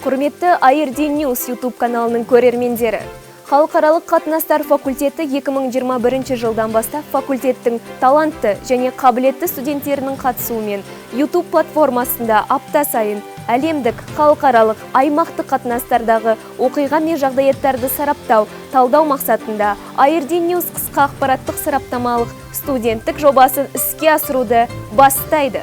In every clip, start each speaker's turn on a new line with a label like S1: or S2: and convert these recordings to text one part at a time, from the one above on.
S1: Құрметті IRD News YouTube каналының көрермендері. Халықаралық қатынастар факультеті 2021 жылдан бастап факультеттің талантты және қабілетті студенттерінің қатысуымен YouTube платформасында апта сайын әлемдік, халықаралық, аймақтық қатынастардағы оқиға мен жағдаяттарды сараптау, талдау мақсатында IRD News қысқа ақпараттық сараптамалық студенттік жобасын іске асыруды бастайды.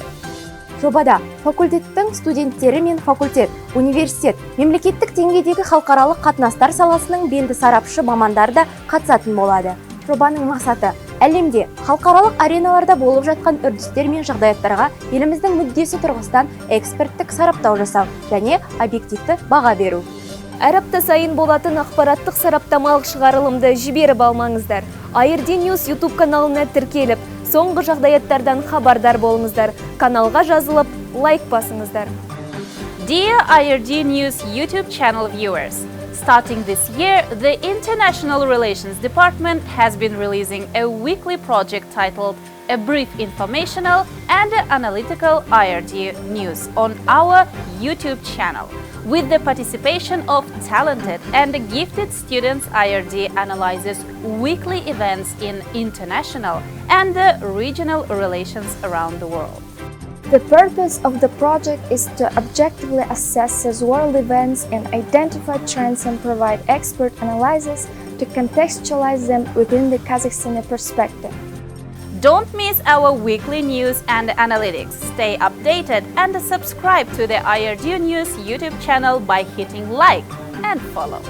S2: Жобада факультеттің студенттері мен факультет, университет, мемлекеттік деңгейдегі халықаралық қатынастар саласының белді сарапшы мамандар да қатысатын болады. Жобаның мақсаты әлемде халықаралық ареналарда болып жатқан үрдістер мен жағдаяттарға еліміздің мүддесі тұрғысынан эксперттік сараптау жасау және объективті баға беру.
S1: Әр апта сайын болатын ақпараттық сараптамалық шығарылымды жіберіп алмаңыздар. IRD News YouTube каналына тіркеліп, соңғы жағдаяттардан хабардар болыңыздар. Каналға жазылып, лайк басыңыздар.
S3: Dear IRD News YouTube channel viewers, starting this year, the International Relations Department has been releasing a weekly project titled A Brief Informational and Analytical IRD News on our YouTube channel. With the participation of talented and gifted students, IRD analyzes weekly events in international and regional relations around the world.
S4: The purpose of the project is to objectively assess world events and identify trends and provide expert analysis to contextualize them within the Kazakhstani perspective.
S3: Don't miss our weekly news and analytics. Stay updated and subscribe to the IRD News YouTube channel by hitting like and follow.